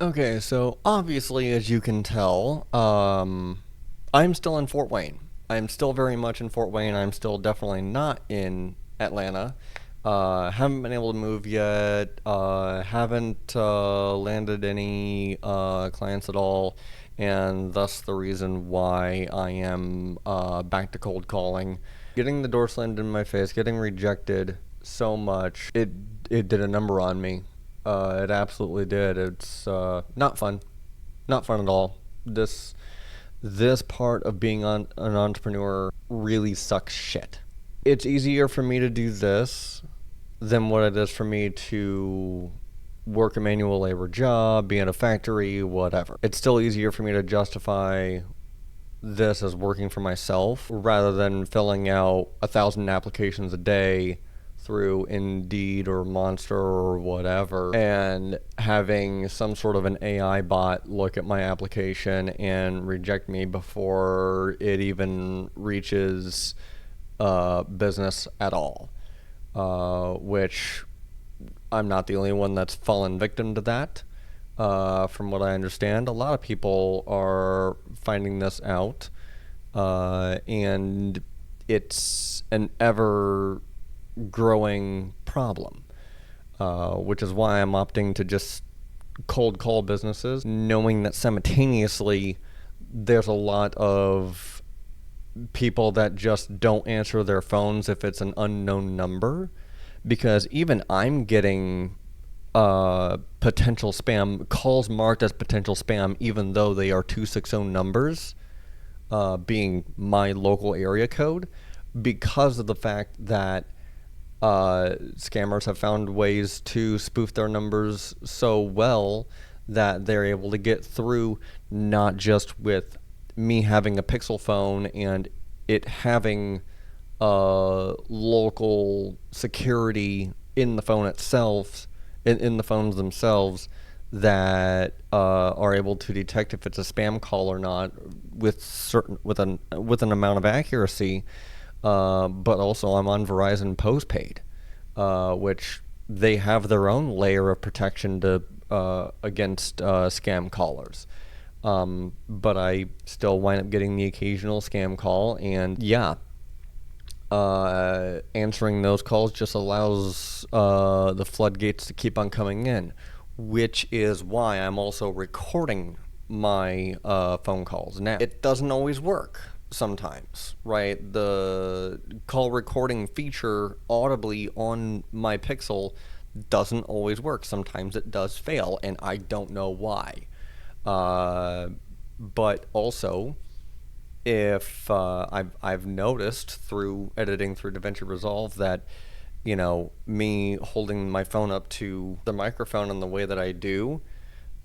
Okay, so obviously, as you can tell, I'm still in Fort Wayne. I'm still very much in Fort Wayne. I'm still definitely not in Atlanta. Haven't been able to move yet. Haven't landed any clients at all, and thus the reason why I am back to cold calling. Getting the door slammed in my face, getting rejected so much, it did a number on me. It absolutely did. It's not fun, not fun at all. This part of being an entrepreneur really sucks shit. It's easier for me to do this than what it is for me to work a manual labor job, be in a factory, whatever. It's still easier for me to justify this as working for myself rather than filling out 1,000 applications a day through Indeed or Monster or whatever, and having some sort of an AI bot look at my application and reject me before it even reaches business at all. Which I'm not the only one that's fallen victim to that. From what I understand, a lot of people are finding this out, and it's an ever growing problem, which is why I'm opting to just cold call businesses, knowing that simultaneously there's a lot of people that just don't answer their phones if it's an unknown number, because even I'm getting potential spam calls marked as potential spam, even though they are 260 numbers, being my local area code, because of the fact that scammers have found ways to spoof their numbers so well that they're able to get through, not just with me having a Pixel phone and it having local security in the phone itself, in the phones themselves, that are able to detect if it's a spam call or not with an amount of accuracy. But also, I'm on Verizon postpaid, which they have their own layer of protection to against scam callers. But I still wind up getting the occasional scam call, and yeah, answering those calls just allows the floodgates to keep on coming in, which is why I'm also recording my phone calls. Now, it doesn't always work sometimes, right? The call recording feature audibly on my Pixel doesn't always work. Sometimes it does fail, and I don't know why. Uh, but also, if I've noticed through editing through DaVinci Resolve that, me holding my phone up to the microphone in the way that I do,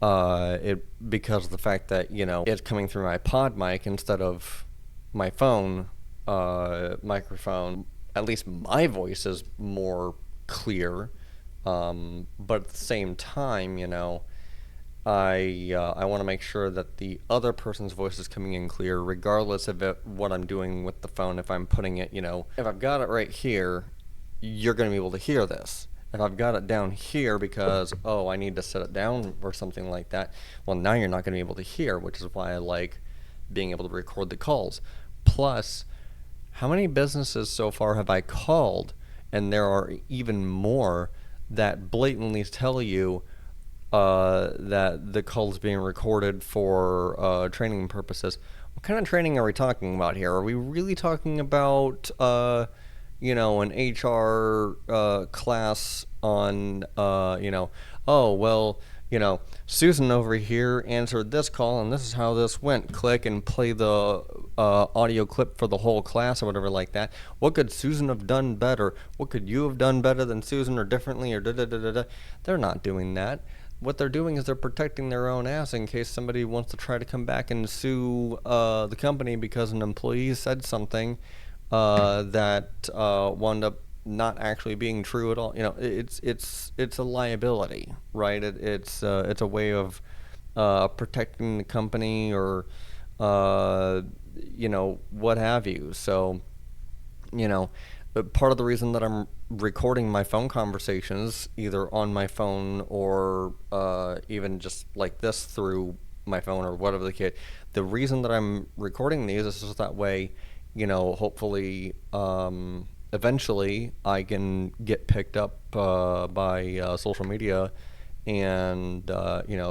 it because of the fact that it's coming through my pod mic instead of my phone microphone. At least my voice is more clear, but at the same time, I want to make sure that the other person's voice is coming in clear, regardless of what I'm doing with the phone. If I'm putting it, if I've got it right here, you're going to be able to hear this. If I've got it down here because, I need to set it down or something like that, well, now you're not going to be able to hear, which is why I like being able to record the calls. Plus, how many businesses so far have I called, and there are even more, that blatantly tell you that the call is being recorded for training purposes. What kind of training are we talking about here? Are we really talking about, an HR class on, oh, well, Susan over here answered this call and this is how this went. Click and play the audio clip for the whole class or whatever like that. What could Susan have done better? What could you have done better than Susan or differently or da da da da da? They're not doing that. What they're doing is they're protecting their own ass in case somebody wants to try to come back and sue the company because an employee said something that wound up not actually being true at all. It's a liability, right? It's a way of protecting the company or what have you. So, part of the reason that I'm recording my phone conversations either on my phone or even just like this through my phone or whatever the case. The reason that I'm recording these is just that way, hopefully, eventually I can get picked up by social media, and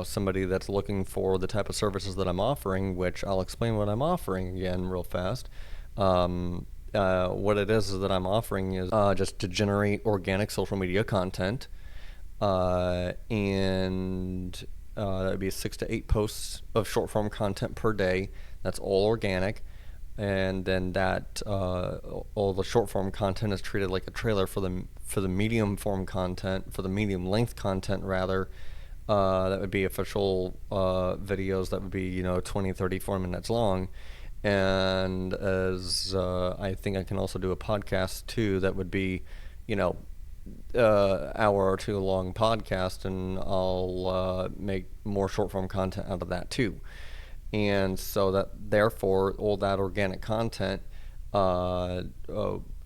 somebody that's looking for the type of services that I'm offering, which I'll explain what I'm offering again real fast. What it is that I'm offering is just to generate organic social media content, and that would be 6 to 8 posts of short form content per day. That's all organic, and then that all the short form content is treated like a trailer for the medium form content, for the medium length content rather. That would be official videos that would be 20, 34 minutes long. And as I think I can also do a podcast too that would be hour or two long podcast, and I'll make more short form content out of that too. And so that therefore all that organic content, the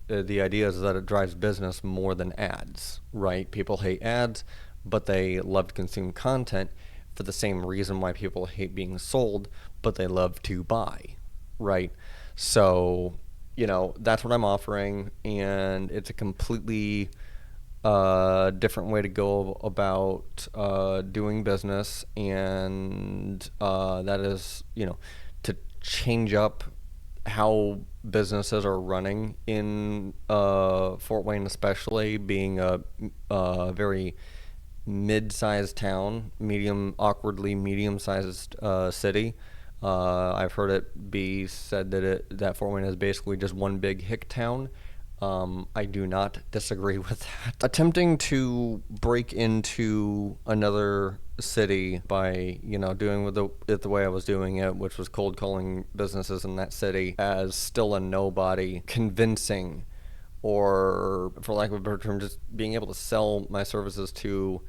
idea is that it drives business more than ads, right? People hate ads, but they love to consume content for the same reason why people hate being sold, but they love to buy, right? So that's what I'm offering, and it's a completely different way to go about doing business, and that is to change up how businesses are running in Fort Wayne, especially being a very mid-sized town, awkwardly medium-sized city. I've heard it be said that Fort Wayne is basically just one big hick town. I do not disagree with that. Attempting to break into another city by, doing it the way I was doing it, which was cold calling businesses in that city as still a nobody, convincing, or for lack of a better term, just being able to sell my services to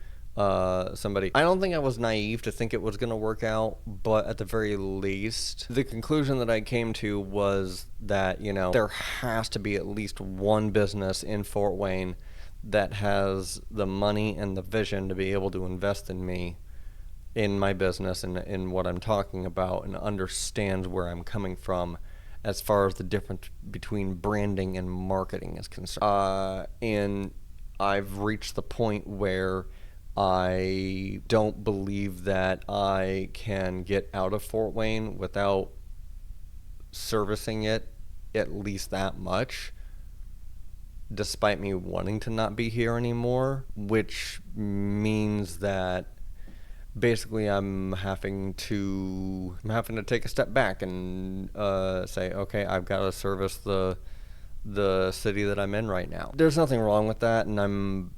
somebody. I don't think I was naive to think it was going to work out, but at the very least, the conclusion that I came to was that, there has to be at least one business in Fort Wayne that has the money and the vision to be able to invest in me, in my business, and in what I'm talking about, and understands where I'm coming from as far as the difference between branding and marketing is concerned. And I've reached the point where I don't believe that I can get out of Fort Wayne without servicing it at least that much, despite me wanting to not be here anymore, which means that basically I'm having to take a step back and say, okay, I've got to service the city that I'm in right now. There's nothing wrong with that, and I'm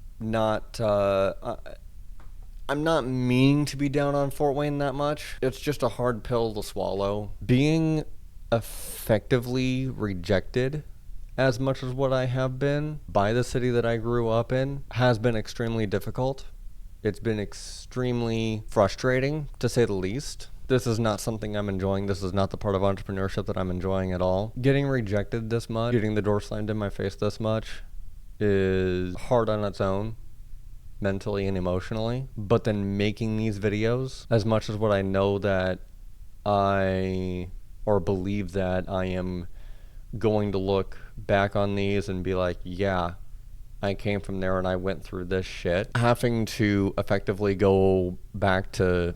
not meaning to be down on Fort Wayne that much. It's just a hard pill to swallow. Being effectively rejected as much as what I have been by the city that I grew up in has been extremely difficult. It's been extremely frustrating, to say the least. This is not something I'm enjoying. This is not the part of entrepreneurship that I'm enjoying at all. Getting rejected this much, getting the door slammed in my face this much, is hard on its own, mentally and emotionally. But then making these videos, as much as what I know that or believe that I am going to look back on these and be like, yeah, I came from there and I went through this shit. Having to effectively go back to,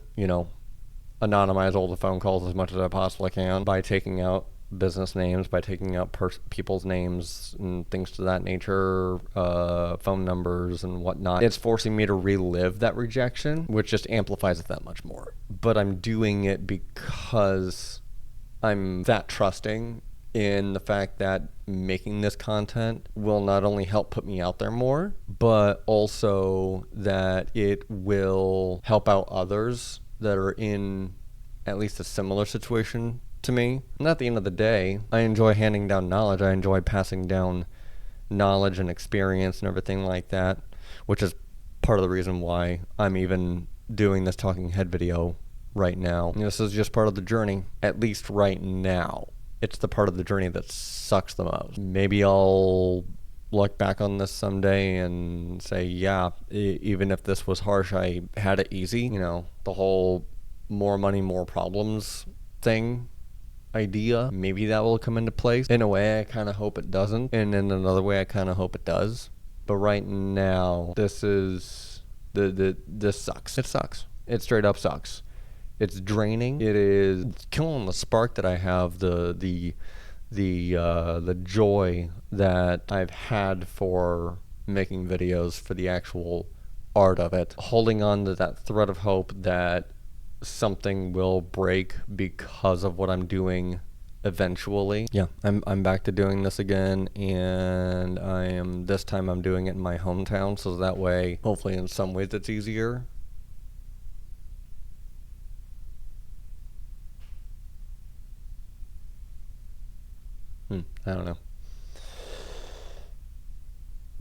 anonymize all the phone calls as much as I possibly can by taking out business names, by taking out people's names and things to that nature, phone numbers and whatnot. It's forcing me to relive that rejection, which just amplifies it that much more. But I'm doing it because I'm that trusting in the fact that making this content will not only help put me out there more, but also that it will help out others that are in at least a similar situation to me. And at the end of the day, I enjoy handing down knowledge. I enjoy passing down knowledge and experience and everything like that, which is part of the reason why I'm even doing this talking head video right now. This is just part of the journey, at least right now. It's the part of the journey that sucks the most. Maybe I'll look back on this someday and say, yeah, even if this was harsh, I had it easy. You know, the whole more money, more problems thing idea, maybe that will come into place. In a way, I kind of hope it doesn't, and in another way, I kind of hope it does. But right now, this sucks. It sucks. It straight up sucks. It's draining. It is killing the spark that I have, the joy that I've had for making videos, for the actual art of it. Holding on to that thread of hope that something will break because of what I'm doing eventually. Yeah, I'm back to doing this again, and this time I'm doing it in my hometown, so that way hopefully in some ways it's easier. I don't know.